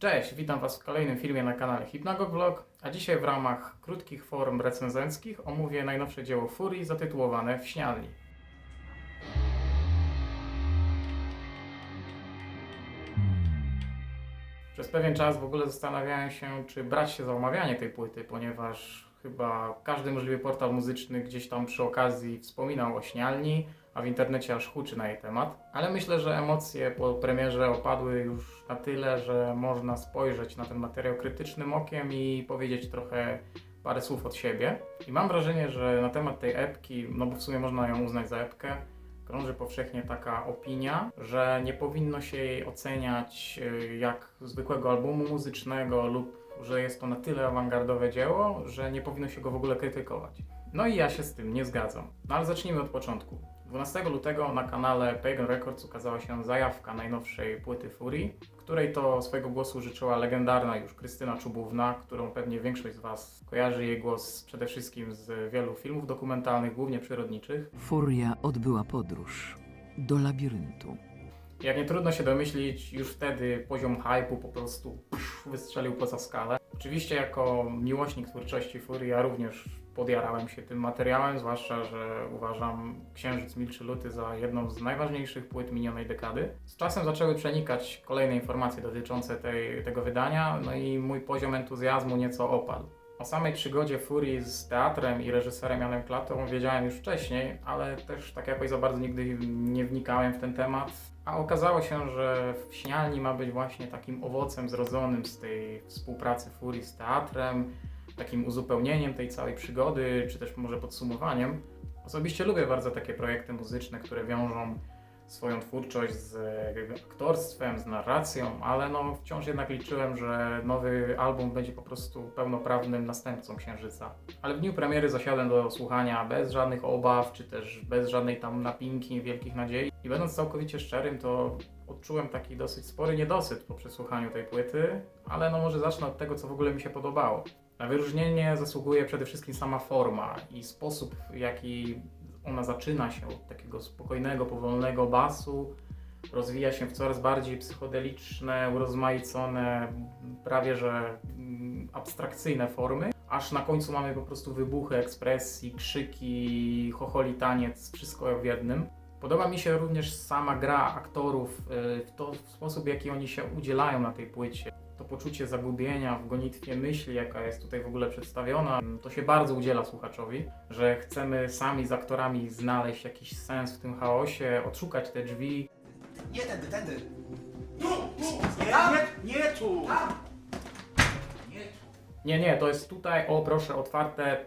Cześć, witam Was w kolejnym filmie na kanale Hypnagogue Vlog, a dzisiaj w ramach krótkich form recenzenckich omówię najnowsze dzieło Furii zatytułowane W śniadni. Przez pewien czas w ogóle zastanawiałem się, czy brać się za omawianie tej płyty, ponieważ chyba każdy możliwy portal muzyczny gdzieś tam przy okazji wspominał o śnialni, a w internecie aż huczy na jej temat. Ale myślę, że emocje po premierze opadły już na tyle, że można spojrzeć na ten materiał krytycznym okiem i powiedzieć trochę parę słów od siebie. I mam wrażenie, że na temat tej epki, no bo w sumie można ją uznać za epkę, krąży powszechnie taka opinia, że nie powinno się jej oceniać jak zwykłego albumu muzycznego lub że jest to na tyle awangardowe dzieło, że nie powinno się go w ogóle krytykować. No i ja się z tym nie zgadzam. No ale zacznijmy od początku. 12 lutego na kanale Pagan Records ukazała się zajawka najnowszej płyty Furii, której to swojego głosu życzyła legendarna już Krystyna Czubówna, którą pewnie większość z Was kojarzy jej głos przede wszystkim z wielu filmów dokumentalnych, głównie przyrodniczych. Furia odbyła podróż do labiryntu. Jak nie trudno się domyślić, już wtedy poziom hype'u po prostu wystrzelił poza skalę. Oczywiście jako miłośnik twórczości Furii ja również podjarałem się tym materiałem, zwłaszcza, że uważam Księżyc Milczy Luty za jedną z najważniejszych płyt minionej dekady. Z czasem zaczęły przenikać kolejne informacje dotyczące tego wydania, no i mój poziom entuzjazmu nieco opadł. O samej przygodzie Furii z teatrem i reżyserem Janem Klatą wiedziałem już wcześniej, ale też tak jakoś za bardzo nigdy nie wnikałem w ten temat. A okazało się, że W śnialni ma być właśnie takim owocem zrodzonym z tej współpracy Furii z teatrem, takim uzupełnieniem tej całej przygody, czy też może podsumowaniem. Osobiście lubię bardzo takie projekty muzyczne, które wiążą swoją twórczość z aktorstwem, z narracją, ale no wciąż jednak liczyłem, że nowy album będzie po prostu pełnoprawnym następcą Księżyca. Ale w dniu premiery zasiadłem do słuchania bez żadnych obaw, czy też bez żadnej tam napinki, wielkich nadziei. I będąc całkowicie szczerym, to odczułem taki dosyć spory niedosyt po przesłuchaniu tej płyty, ale no może zacznę od tego, co w ogóle mi się podobało. Na wyróżnienie zasługuje przede wszystkim sama forma i sposób, w jaki ona zaczyna się od takiego spokojnego, powolnego basu, rozwija się w coraz bardziej psychodeliczne, urozmaicone, prawie że abstrakcyjne formy, aż na końcu mamy po prostu wybuchy ekspresji, krzyki, chocholi taniec, wszystko w jednym. Podoba mi się również sama gra aktorów, w sposób, w jaki oni się udzielają na tej płycie. To poczucie zagubienia w gonitwie myśli, jaka jest tutaj w ogóle przedstawiona, to się bardzo udziela słuchaczowi, że chcemy sami z aktorami znaleźć jakiś sens w tym chaosie, odszukać te drzwi. Nie tędy, tędy. Tu! Nie tu! Nie, to jest tutaj, o proszę, otwarte,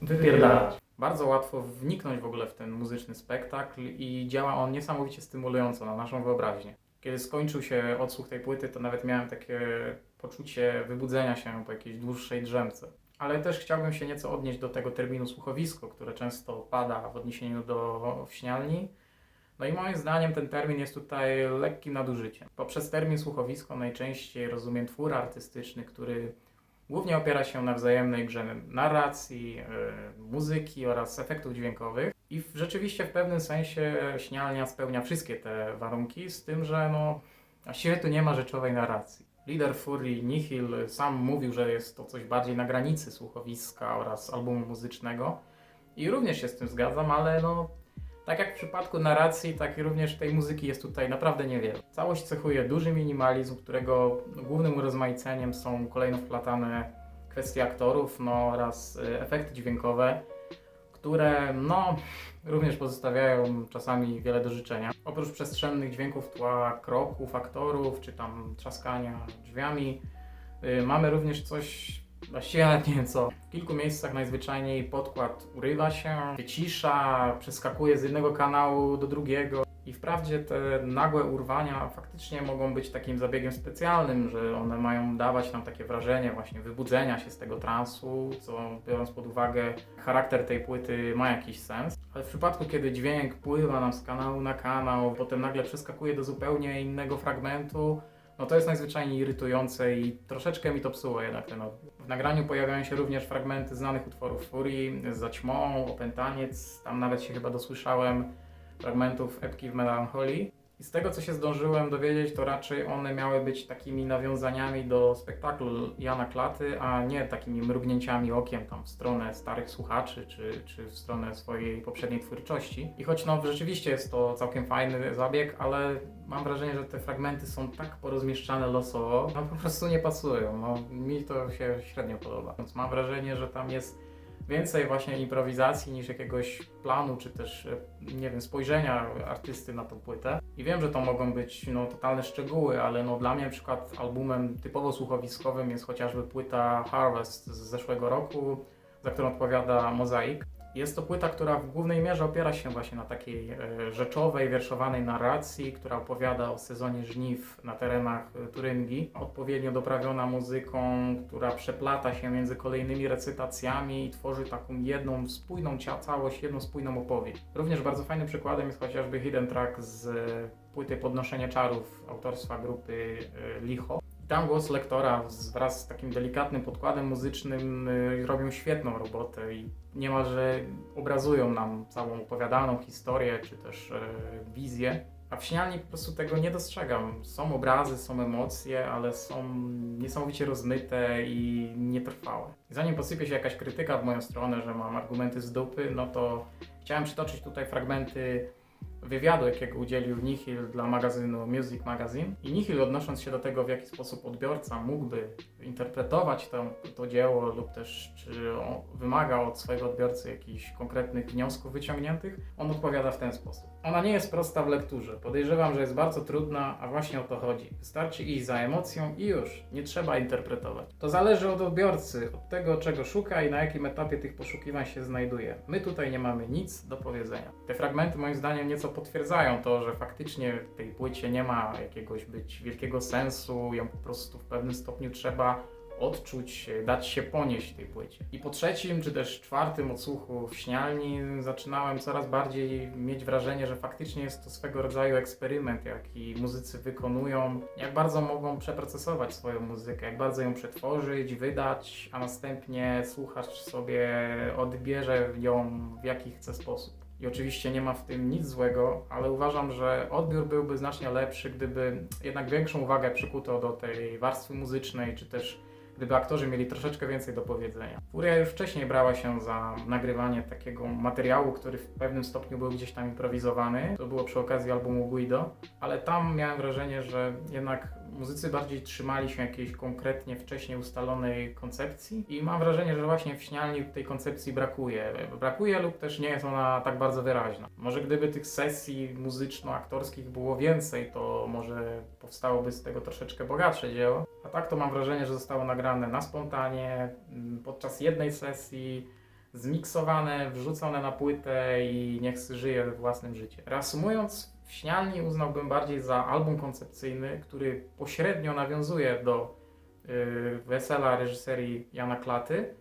wypierdalać. Bardzo łatwo wniknąć w ogóle w ten muzyczny spektakl i działa on niesamowicie stymulująco na naszą wyobraźnię. Kiedy skończył się odsłuch tej płyty, to nawet miałem takie poczucie wybudzenia się po jakiejś dłuższej drzemce. Ale też chciałbym się nieco odnieść do tego terminu słuchowisko, które często pada w odniesieniu do śnialni. No i moim zdaniem ten termin jest tutaj lekkim nadużyciem. Poprzez termin słuchowisko najczęściej rozumiem twór artystyczny, który głównie opiera się na wzajemnej grze narracji, muzyki oraz efektów dźwiękowych. I rzeczywiście w pewnym sensie śnialnia spełnia wszystkie te warunki, z tym, że no, właściwie tu nie ma rzeczowej narracji. Lider Furii Nihil sam mówił, że jest to coś bardziej na granicy słuchowiska oraz albumu muzycznego. I również się z tym zgadzam, ale no, tak jak w przypadku narracji, tak i również tej muzyki jest tutaj naprawdę niewiele. Całość cechuje duży minimalizm, którego głównym urozmaiceniem są kolejno wplatane kwestie aktorów oraz efekty dźwiękowe, które no również pozostawiają czasami wiele do życzenia. Oprócz przestrzennych dźwięków tła, kroków aktorów, czy tam trzaskania drzwiami, mamy również coś, właściwie nawet nie wiem co. W kilku miejscach najzwyczajniej podkład urywa się, wycisza, przeskakuje z jednego kanału do drugiego. I wprawdzie te nagłe urwania faktycznie mogą być takim zabiegiem specjalnym, że one mają dawać nam takie wrażenie właśnie wybudzenia się z tego transu, co biorąc pod uwagę charakter tej płyty ma jakiś sens. Ale w przypadku, kiedy dźwięk pływa nam z kanału na kanał, potem nagle przeskakuje do zupełnie innego fragmentu, no to jest najzwyczajniej irytujące i troszeczkę mi to psuło jednak ten odbiór. W nagraniu pojawiają się również fragmenty znanych utworów Furii, Za ćmą, Opętaniec, tam nawet się chyba dosłyszałem fragmentów epki w Melancholii. I z tego, co się zdążyłem dowiedzieć, to raczej one miały być takimi nawiązaniami do spektaklu Jana Klaty, a nie takimi mrugnięciami okiem tam w stronę starych słuchaczy, czy w stronę swojej poprzedniej twórczości. I choć no rzeczywiście jest to całkiem fajny zabieg, ale mam wrażenie, że te fragmenty są tak porozmieszczane losowo, no po prostu nie pasują. No, mi to się średnio podoba. Więc mam wrażenie, że tam jest więcej właśnie improwizacji niż jakiegoś planu, czy też, nie wiem, spojrzenia artysty na tą płytę. I wiem, że to mogą być no, totalne szczegóły, ale no, dla mnie na przykład albumem typowo słuchowiskowym jest chociażby płyta Harvest z zeszłego roku, za którą odpowiada Mozaik. Jest to płyta, która w głównej mierze opiera się właśnie na takiej rzeczowej, wierszowanej narracji, która opowiada o sezonie żniw na terenach Turyngii. Odpowiednio doprawiona muzyką, która przeplata się między kolejnymi recytacjami i tworzy taką jedną spójną całość, jedną spójną opowieść. Również bardzo fajnym przykładem jest chociażby Hidden Track z płyty Podnoszenie Czarów autorstwa grupy Licho. Tam głos lektora wraz z takim delikatnym podkładem muzycznym robią świetną robotę i niemalże obrazują nam całą opowiadaną historię, czy też wizję. A w Śnialni po prostu tego nie dostrzegam. Są obrazy, są emocje, ale są niesamowicie rozmyte i nietrwałe. I zanim posypie się jakaś krytyka w moją stronę, że mam argumenty z dupy, no to chciałem przytoczyć tutaj fragmenty wywiadu, jakiego udzielił Nihil dla magazynu Music Magazine. I Nihil, odnosząc się do tego, w jaki sposób odbiorca mógłby interpretować to dzieło lub też czy wymaga od swojego odbiorcy jakichś konkretnych wniosków wyciągniętych, on odpowiada w ten sposób. Ona nie jest prosta w lekturze. Podejrzewam, że jest bardzo trudna, a właśnie o to chodzi. Wystarczy iść za emocją i już. Nie trzeba interpretować. To zależy od odbiorcy, od tego, czego szuka i na jakim etapie tych poszukiwań się znajduje. My tutaj nie mamy nic do powiedzenia. Te fragmenty moim zdaniem nieco potwierdzają to, że faktycznie w tej płycie nie ma jakiegoś być wielkiego sensu, ją po prostu w pewnym stopniu trzeba odczuć, dać się ponieść tej płycie. I po trzecim, czy też czwartym odsłuchu w Śnialni zaczynałem coraz bardziej mieć wrażenie, że faktycznie jest to swego rodzaju eksperyment, jaki muzycy wykonują, jak bardzo mogą przeprocesować swoją muzykę, jak bardzo ją przetworzyć, wydać, a następnie słuchacz sobie odbierze ją w jaki chce sposób. I oczywiście nie ma w tym nic złego, ale uważam, że odbiór byłby znacznie lepszy, gdyby jednak większą uwagę przykuto do tej warstwy muzycznej, czy też gdyby aktorzy mieli troszeczkę więcej do powiedzenia. Furia już wcześniej brała się za nagrywanie takiego materiału, który w pewnym stopniu był gdzieś tam improwizowany. To było przy okazji albumu Guido, ale tam miałem wrażenie, że jednak muzycy bardziej trzymali się jakiejś konkretnie wcześniej ustalonej koncepcji i mam wrażenie, że właśnie w Śnialni tej koncepcji brakuje. Brakuje lub też nie jest ona tak bardzo wyraźna. Może gdyby tych sesji muzyczno-aktorskich było więcej, to może powstałoby z tego troszeczkę bogatsze dzieło. A tak to mam wrażenie, że zostało nagrane na spontanie, podczas jednej sesji, zmiksowane, wrzucone na płytę i niech żyje własnym życiem. Reasumując, w Śnialni uznałbym bardziej za album koncepcyjny, który pośrednio nawiązuje do Wesela reżyserii Jana Klaty,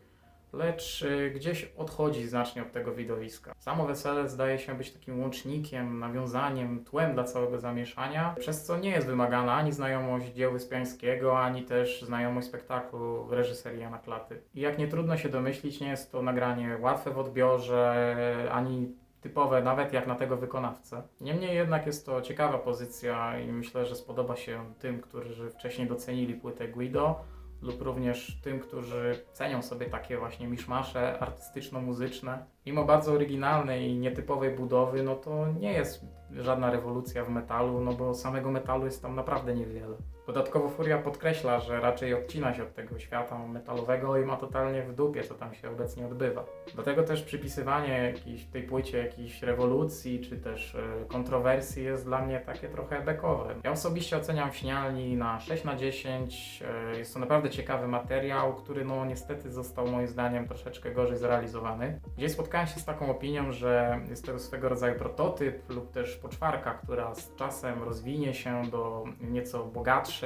lecz gdzieś odchodzi znacznie od tego widowiska. Samo Wesele zdaje się być takim łącznikiem, nawiązaniem, tłem dla całego zamieszania, przez co nie jest wymagana ani znajomość dzieł Wyspiańskiego, ani też znajomość spektaklu w reżyserii Jana Klaty. I jak nie trudno się domyślić, nie jest to nagranie łatwe w odbiorze, ani typowe, nawet jak na tego wykonawcę. Niemniej jednak jest to ciekawa pozycja i myślę, że spodoba się tym, którzy wcześniej docenili płytę Guido, lub również tym, którzy cenią sobie takie właśnie miszmasze artystyczno-muzyczne. Mimo bardzo oryginalnej i nietypowej budowy, no to nie jest żadna rewolucja w metalu, no bo samego metalu jest tam naprawdę niewiele. Dodatkowo Furia podkreśla, że raczej odcina się od tego świata metalowego i ma totalnie w dupie, co tam się obecnie odbywa. Do tego też przypisywanie tej płycie jakiejś rewolucji, czy też kontrowersji jest dla mnie takie trochę bekowe. Ja osobiście oceniam Śnialni na 6/10. Jest to naprawdę ciekawy materiał, który no niestety został moim zdaniem troszeczkę gorzej zrealizowany. Gdzieś spotkałem się z taką opinią, że jest to swego rodzaju prototyp lub też poczwarka, która z czasem rozwinie się do nieco bogatszej,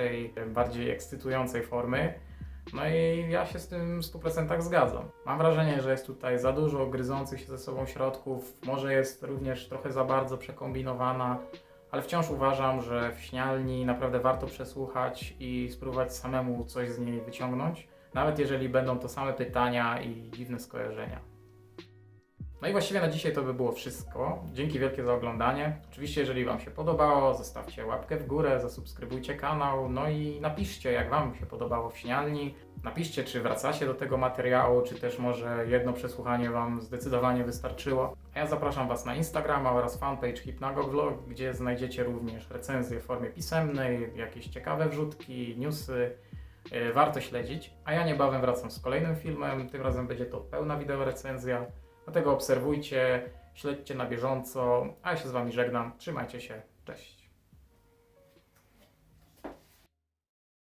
bardziej ekscytującej formy. No i ja się z tym w 100% zgadzam. Mam wrażenie, że jest tutaj za dużo gryzących się ze sobą środków, może jest również trochę za bardzo przekombinowana, ale wciąż uważam, że w Śnialni naprawdę warto przesłuchać i spróbować samemu coś z niej wyciągnąć, nawet jeżeli będą to same pytania i dziwne skojarzenia. No i właściwie na dzisiaj to by było wszystko. Dzięki wielkie za oglądanie. Oczywiście, jeżeli Wam się podobało, zostawcie łapkę w górę, zasubskrybujcie kanał, no i napiszcie, jak Wam się podobało w Śnialni. Napiszcie, czy wracacie do tego materiału, czy też może jedno przesłuchanie Wam zdecydowanie wystarczyło. A ja zapraszam Was na Instagrama oraz fanpage Hypnago Vlog, gdzie znajdziecie również recenzje w formie pisemnej, jakieś ciekawe wrzutki, newsy. Warto śledzić. A ja niebawem wracam z kolejnym filmem, tym razem będzie to pełna wideorecenzja. Dlatego obserwujcie, śledźcie na bieżąco, a ja się z Wami żegnam. Trzymajcie się, cześć.